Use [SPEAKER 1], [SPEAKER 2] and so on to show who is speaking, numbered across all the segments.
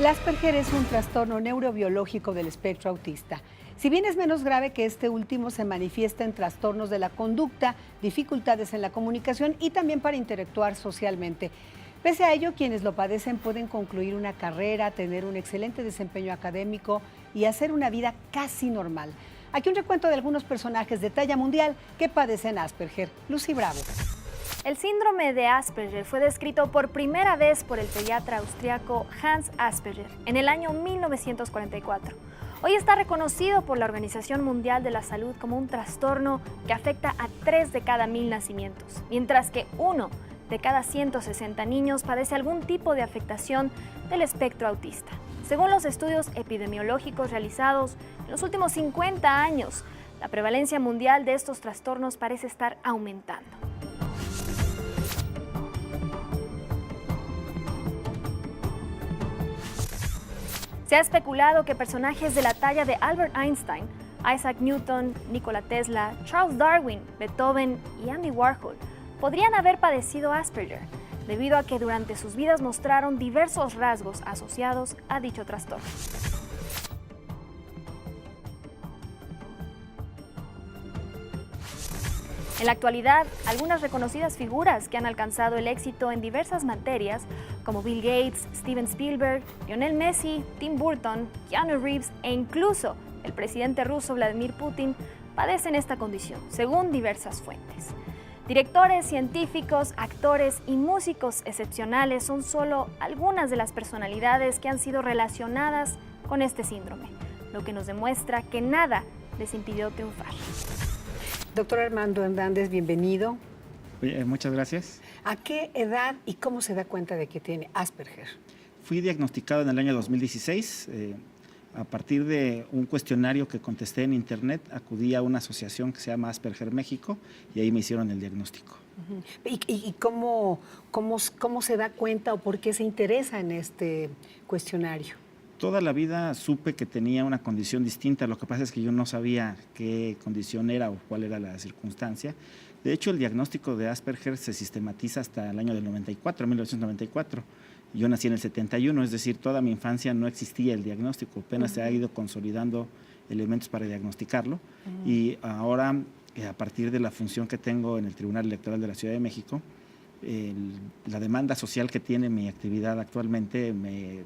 [SPEAKER 1] El Asperger es un trastorno neurobiológico del espectro autista. Si bien es menos grave que este último, se manifiesta en trastornos de la conducta, dificultades en la comunicación y también para interactuar socialmente. Pese a ello, quienes lo padecen pueden concluir una carrera, tener un excelente desempeño académico y hacer una vida casi normal. Aquí un recuento de algunos personajes de talla mundial que padecen Asperger. Lucy Bravo.
[SPEAKER 2] El síndrome de Asperger fue descrito por primera vez por el pediatra austriaco Hans Asperger en el año 1944. Hoy está reconocido por la Organización Mundial de la Salud como un trastorno que afecta a 3 de cada 1000 nacimientos, mientras que 1 de cada 160 niños padece algún tipo de afectación del espectro autista. Según los estudios epidemiológicos realizados en los últimos 50 años, la prevalencia mundial de estos trastornos parece estar aumentando. Se ha especulado que personajes de la talla de Albert Einstein, Isaac Newton, Nikola Tesla, Charles Darwin, Beethoven y Andy Warhol podrían haber padecido Asperger, debido a que durante sus vidas mostraron diversos rasgos asociados a dicho trastorno. En la actualidad, algunas reconocidas figuras que han alcanzado el éxito en diversas materias, como Bill Gates, Steven Spielberg, Lionel Messi, Tim Burton, Keanu Reeves e incluso el presidente ruso Vladimir Putin, padecen esta condición, según diversas fuentes. Directores, científicos, actores y músicos excepcionales son solo algunas de las personalidades que han sido relacionadas con este síndrome, lo que nos demuestra que nada les impidió triunfar.
[SPEAKER 1] Doctor Armando Hernández, bienvenido.
[SPEAKER 3] Muchas gracias.
[SPEAKER 1] ¿A qué edad y cómo se da cuenta de que tiene Asperger?
[SPEAKER 3] Fui diagnosticado en el año 2016. A partir de un cuestionario que contesté en internet, acudí a una asociación que se llama Asperger México y ahí me hicieron el diagnóstico.
[SPEAKER 1] ¿Y cómo se da cuenta o por qué se interesa en este cuestionario?
[SPEAKER 3] Toda la vida supe que tenía una condición distinta, lo que pasa es que yo no sabía qué condición era o cuál era la circunstancia. De hecho, el diagnóstico de Asperger se sistematiza hasta el año del 1994. Yo nací en el 71, es decir, toda mi infancia no existía el diagnóstico, apenas se ha ido consolidando elementos para diagnosticarlo. Y ahora, a partir de la función que tengo en el Tribunal Electoral de la Ciudad de México, la demanda social que tiene mi actividad actualmente me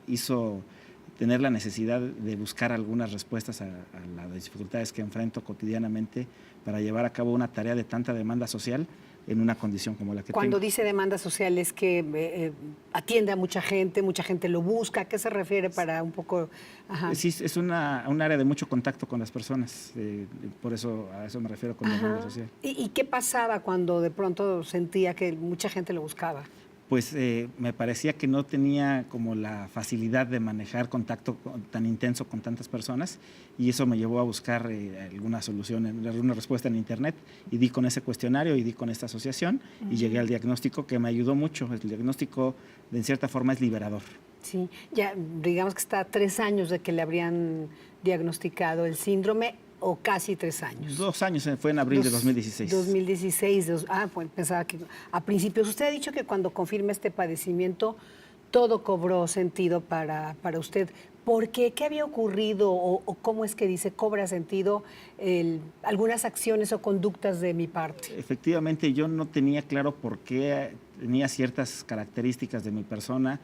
[SPEAKER 3] hizo tener la necesidad de buscar algunas respuestas a las dificultades que enfrento cotidianamente para llevar a cabo una tarea de tanta demanda social en una condición como la que tengo.
[SPEAKER 1] Cuando dice demanda social es que atiende a mucha gente lo busca. ¿A qué se refiere para un poco? Ajá.
[SPEAKER 3] Sí, es un área de mucho contacto con las personas, por eso a eso me refiero con demanda social.
[SPEAKER 1] ¿Y qué pasaba cuando de pronto sentía que mucha gente lo buscaba?
[SPEAKER 3] Pues me parecía que no tenía como la facilidad de manejar contacto tan intenso con tantas personas y eso me llevó a buscar alguna solución, alguna respuesta en internet y di con ese cuestionario y di con esta asociación y llegué al diagnóstico que me ayudó mucho. El diagnóstico de en cierta forma es liberador.
[SPEAKER 1] Sí, ya digamos que está a 3 años de que le habrían diagnosticado el síndrome. ¿O casi 3 años?
[SPEAKER 3] 2 años, fue en abril de 2016.
[SPEAKER 1] 2016, pues pensaba que a principios. Usted ha dicho que cuando confirma este padecimiento, todo cobró sentido para usted. ¿Por qué? ¿Qué había ocurrido o cómo es que dice cobra sentido algunas acciones o conductas de mi parte?
[SPEAKER 3] Efectivamente, yo no tenía claro por qué tenía ciertas características de mi persona.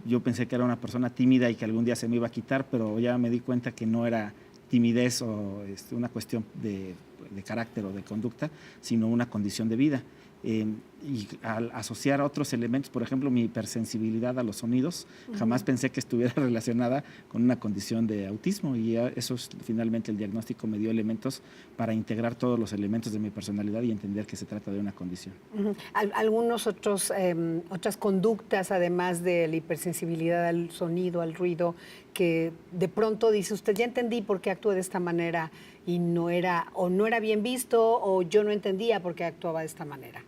[SPEAKER 3] Yo pensé que era una persona tímida y que algún día se me iba a quitar, pero ya me di cuenta que no era timidez o una cuestión de carácter o de conducta, sino una condición de vida. Y al asociar a otros elementos, por ejemplo, mi hipersensibilidad a los sonidos, jamás pensé que estuviera relacionada con una condición de autismo y eso finalmente el diagnóstico me dio elementos para integrar todos los elementos de mi personalidad y entender que se trata de una condición.
[SPEAKER 1] Algunos otras conductas, además de la hipersensibilidad al sonido, al ruido, que de pronto dice usted, ya entendí por qué actúa de esta manera y no era bien visto o yo no entendía por qué actuaba de esta manera.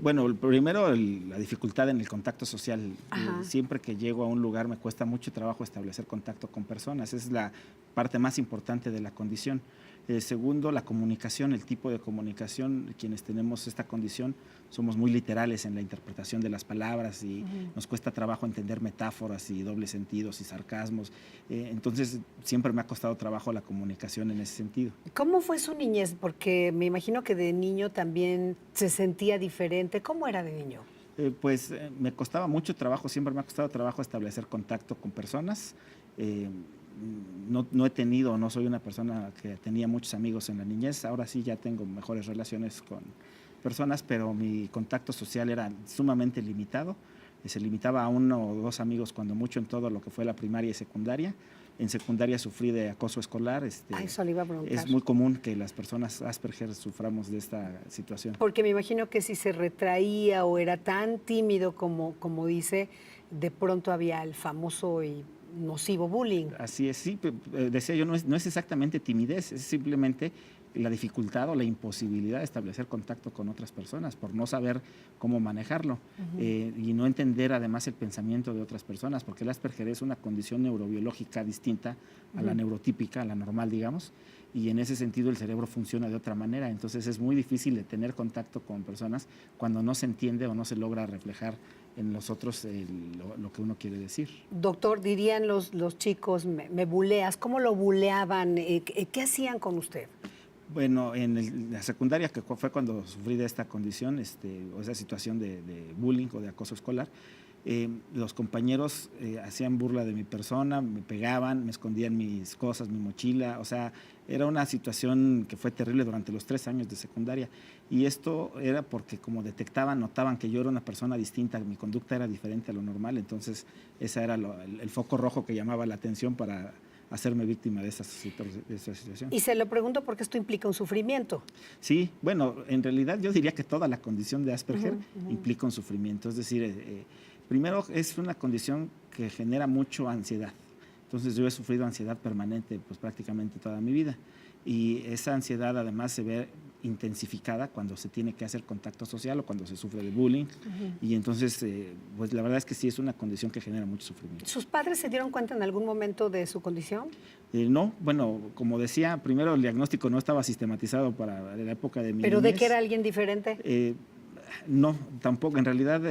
[SPEAKER 3] Bueno, primero la dificultad en el contacto social. Siempre que llego a un lugar me cuesta mucho trabajo establecer contacto con personas. Es la parte más importante de la condición. Segundo, la comunicación, el tipo de comunicación. Quienes tenemos esta condición somos muy literales en la interpretación de las palabras y nos cuesta trabajo entender metáforas y dobles sentidos y sarcasmos. Entonces, siempre me ha costado trabajo la comunicación en ese sentido.
[SPEAKER 1] ¿Cómo fue su niñez? Porque me imagino que de niño también se sentía diferente. ¿Cómo era de niño?
[SPEAKER 3] Me costaba mucho trabajo, siempre me ha costado trabajo establecer contacto con personas. No he tenido, no soy una persona que tenía muchos amigos en la niñez. Ahora sí ya tengo mejores relaciones con personas, pero mi contacto social era sumamente limitado. Se limitaba a 1 o 2 amigos cuando mucho en todo lo que fue la primaria y secundaria. En secundaria sufrí de acoso escolar.
[SPEAKER 1] Eso le iba a preguntar.
[SPEAKER 3] Es muy común que las personas Asperger suframos de esta situación.
[SPEAKER 1] Porque me imagino que si se retraía o era tan tímido como dice, de pronto había el famoso y nocivo bullying.
[SPEAKER 3] Así es, sí, decía yo, no es exactamente timidez, es simplemente la dificultad o la imposibilidad de establecer contacto con otras personas por no saber cómo manejarlo y no entender además el pensamiento de otras personas, porque el Asperger es una condición neurobiológica distinta a la neurotípica, a la normal, digamos, y en ese sentido el cerebro funciona de otra manera. Entonces es muy difícil de tener contacto con personas cuando no se entiende o no se logra reflejar en los otros lo que uno quiere decir.
[SPEAKER 1] Doctor, dirían los chicos, me buleas. ¿Cómo lo buleaban? ¿Qué hacían con usted?
[SPEAKER 3] Bueno, en la secundaria, que fue cuando sufrí de esta condición, o esa situación de bullying o de acoso escolar, los compañeros hacían burla de mi persona, me pegaban, me escondían mis cosas, mi mochila. O sea, era una situación que fue terrible durante los 3 años de secundaria. Y esto era porque como notaban que yo era una persona distinta, mi conducta era diferente a lo normal. Entonces, ese era el foco rojo que llamaba la atención para hacerme víctima de esa situación.
[SPEAKER 1] Y se lo pregunto porque esto implica un sufrimiento.
[SPEAKER 3] Sí, bueno, en realidad yo diría que toda la condición de Asperger implica un sufrimiento. Es decir, primero es una condición que genera mucho ansiedad. Entonces yo he sufrido ansiedad permanente pues prácticamente toda mi vida. Y esa ansiedad además se ve intensificada cuando se tiene que hacer contacto social o cuando se sufre de bullying. Y entonces, pues la verdad es que sí es una condición que genera mucho sufrimiento.
[SPEAKER 1] ¿Sus padres se dieron cuenta en algún momento de su condición?
[SPEAKER 3] No, bueno, como decía, primero el diagnóstico no estaba sistematizado para la época de mi
[SPEAKER 1] ¿Pero
[SPEAKER 3] niñez.
[SPEAKER 1] de que era alguien diferente?
[SPEAKER 3] No, tampoco. En realidad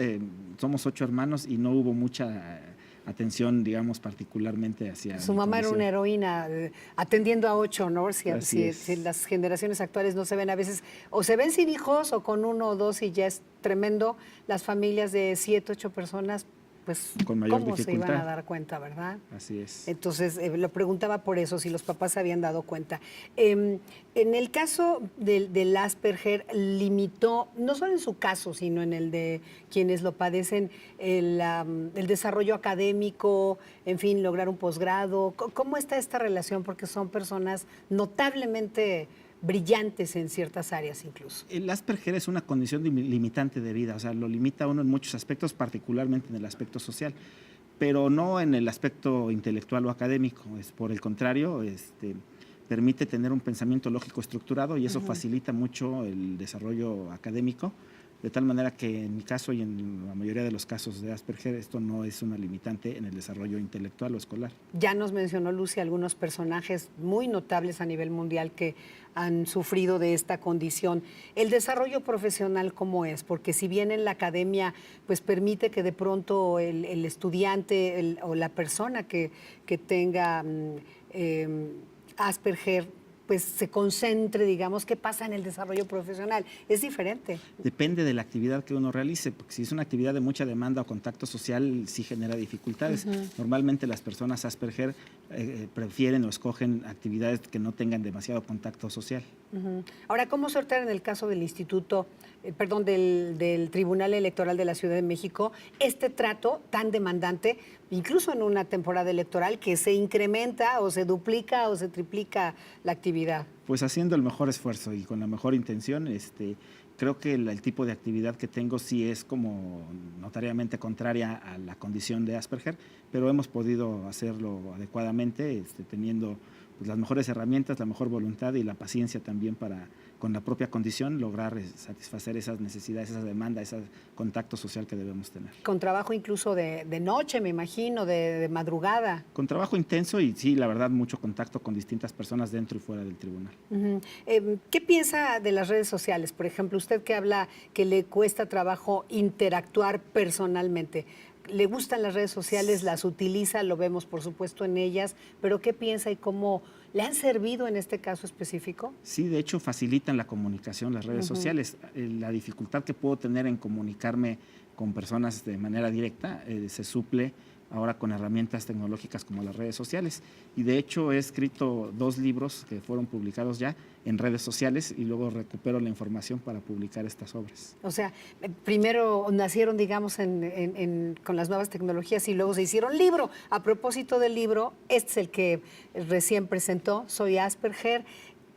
[SPEAKER 3] somos 8 hermanos y no hubo mucha atención, digamos, particularmente hacia...
[SPEAKER 1] Su mamá era una heroína, atendiendo a 8, ¿no? Si las generaciones actuales no se ven a veces, o se ven sin hijos o con 1 o 2 y ya es tremendo. Las familias de 7, 8 personas, pues,
[SPEAKER 3] con mayor
[SPEAKER 1] ¿cómo
[SPEAKER 3] dificultad
[SPEAKER 1] se iban a dar cuenta, verdad?
[SPEAKER 3] Así es.
[SPEAKER 1] Entonces, lo preguntaba por eso, si los papás se habían dado cuenta. En el caso del Asperger, limitó, no solo en su caso, sino en el de quienes lo padecen, el desarrollo académico, en fin, lograr un posgrado. ¿Cómo está esta relación? Porque son personas notablemente brillantes en ciertas áreas incluso.
[SPEAKER 3] El Asperger es una condición limitante de vida, o sea, lo limita a uno en muchos aspectos, particularmente en el aspecto social, pero no en el aspecto intelectual o académico. Por el contrario, permite tener un pensamiento lógico estructurado y eso facilita mucho el desarrollo académico, de tal manera que en mi caso y en la mayoría de los casos de Asperger esto no es una limitante en el desarrollo intelectual o escolar.
[SPEAKER 1] Ya nos mencionó Lucy algunos personajes muy notables a nivel mundial que han sufrido de esta condición. ¿El desarrollo profesional cómo es? Porque si bien en la academia pues permite que de pronto el estudiante o la persona que tenga Asperger pues se concentre, digamos, ¿qué pasa en el desarrollo profesional? Es diferente.
[SPEAKER 3] Depende de la actividad que uno realice, porque si es una actividad de mucha demanda o contacto social, sí genera dificultades. Normalmente las personas Asperger prefieren o escogen actividades que no tengan demasiado contacto social.
[SPEAKER 1] Ahora, ¿cómo sortear en el caso del del Tribunal Electoral de la Ciudad de México este trato tan demandante, incluso en una temporada electoral que se incrementa o se duplica o se triplica la actividad?
[SPEAKER 3] Pues haciendo el mejor esfuerzo y con la mejor intención, creo que el tipo de actividad que tengo sí es como notariamente contraria a la condición de Asperger, pero hemos podido hacerlo adecuadamente, teniendo pues, las mejores herramientas, la mejor voluntad y la paciencia también para, con la propia condición, lograr satisfacer esas necesidades, esa demanda, ese contacto social que debemos tener.
[SPEAKER 1] Con trabajo incluso de noche, me imagino, de madrugada.
[SPEAKER 3] Con trabajo intenso y sí, la verdad, mucho contacto con distintas personas dentro y fuera del tribunal.
[SPEAKER 1] ¿Qué piensa de las redes sociales? Por ejemplo, usted que habla que le cuesta trabajo interactuar personalmente. ¿Le gustan las redes sociales? ¿Las utiliza? Lo vemos, por supuesto, en ellas. ¿Pero qué piensa y cómo le han servido en este caso específico?
[SPEAKER 3] Sí, de hecho, facilitan la comunicación las redes sociales. La dificultad que puedo tener en comunicarme con personas de manera directa se suple ahora con herramientas tecnológicas como las redes sociales. Y de hecho he escrito 2 libros que fueron publicados ya en redes sociales y luego recupero la información para publicar estas obras.
[SPEAKER 1] O sea, primero nacieron, digamos, con las nuevas tecnologías y luego se hicieron libro. A propósito del libro, este es el que recién presentó, Soy Asperger.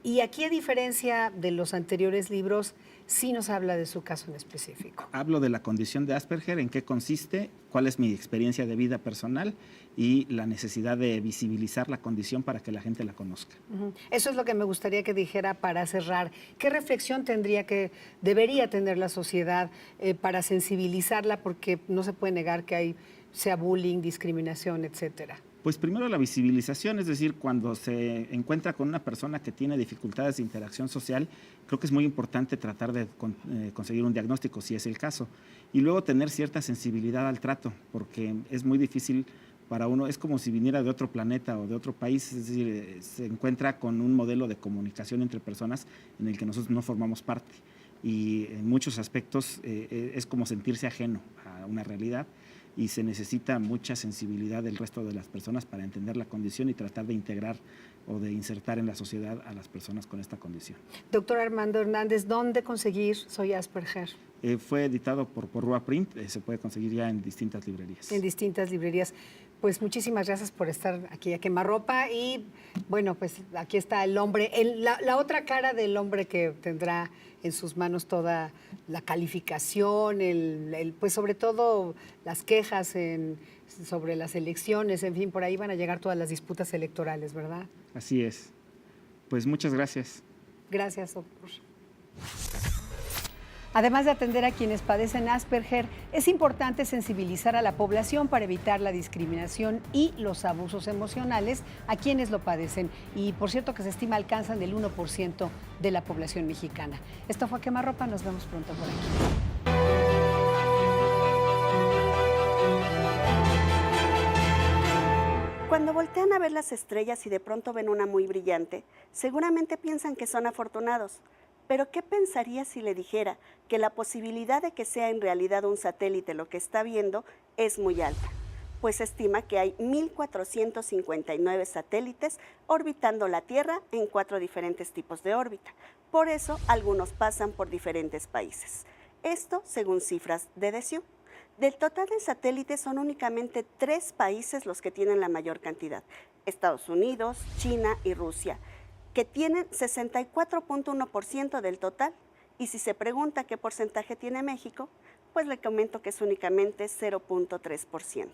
[SPEAKER 1] Y aquí, a diferencia de los anteriores libros, sí nos habla de su caso en específico.
[SPEAKER 3] Hablo de la condición de Asperger, en qué consiste, cuál es mi experiencia de vida personal y la necesidad de visibilizar la condición para que la gente la conozca.
[SPEAKER 1] Eso es lo que me gustaría que dijera para cerrar. ¿Qué reflexión debería tener la sociedad para sensibilizarla? Porque no se puede negar que sea bullying, discriminación, etcétera.
[SPEAKER 3] Pues primero la visibilización, es decir, cuando se encuentra con una persona que tiene dificultades de interacción social, creo que es muy importante tratar de conseguir un diagnóstico, si es el caso, y luego tener cierta sensibilidad al trato, porque es muy difícil para uno, es como si viniera de otro planeta o de otro país, es decir, se encuentra con un modelo de comunicación entre personas en el que nosotros no formamos parte, y en muchos aspectos es como sentirse ajeno a una realidad, y se necesita mucha sensibilidad del resto de las personas para entender la condición y tratar de integrar o de insertar en la sociedad a las personas con esta condición.
[SPEAKER 1] Doctor Armando Hernández, ¿dónde conseguir Soy Asperger?
[SPEAKER 3] Fue editado por Rua Print, se puede conseguir ya en distintas librerías.
[SPEAKER 1] En distintas librerías. Pues muchísimas gracias por estar aquí a quemarropa y bueno, pues aquí está el hombre, la otra cara del hombre que tendrá en sus manos toda la calificación, pues sobre todo las quejas sobre las elecciones, en fin, por ahí van a llegar todas las disputas electorales, ¿verdad?
[SPEAKER 3] Así es. Pues muchas gracias.
[SPEAKER 1] Gracias, doctor. Además de atender a quienes padecen Asperger, es importante sensibilizar a la población para evitar la discriminación y los abusos emocionales a quienes lo padecen. Y por cierto que se estima alcanzan el 1% de la población mexicana. Esto fue Quemarropa, nos vemos pronto por aquí.
[SPEAKER 4] Cuando voltean a ver las estrellas y de pronto ven una muy brillante, seguramente piensan que son afortunados. Pero ¿qué pensaría si le dijera que la posibilidad de que sea en realidad un satélite lo que está viendo es muy alta? Pues se estima que hay 1.459 satélites orbitando la Tierra en 4 diferentes tipos de órbita. Por eso, algunos pasan por diferentes países. Esto según cifras de DESIU. Del total de satélites son únicamente 3 países los que tienen la mayor cantidad: Estados Unidos, China y Rusia, que tienen 64.1% del total. Y si se pregunta qué porcentaje tiene México, pues le comento que es únicamente 0.3%.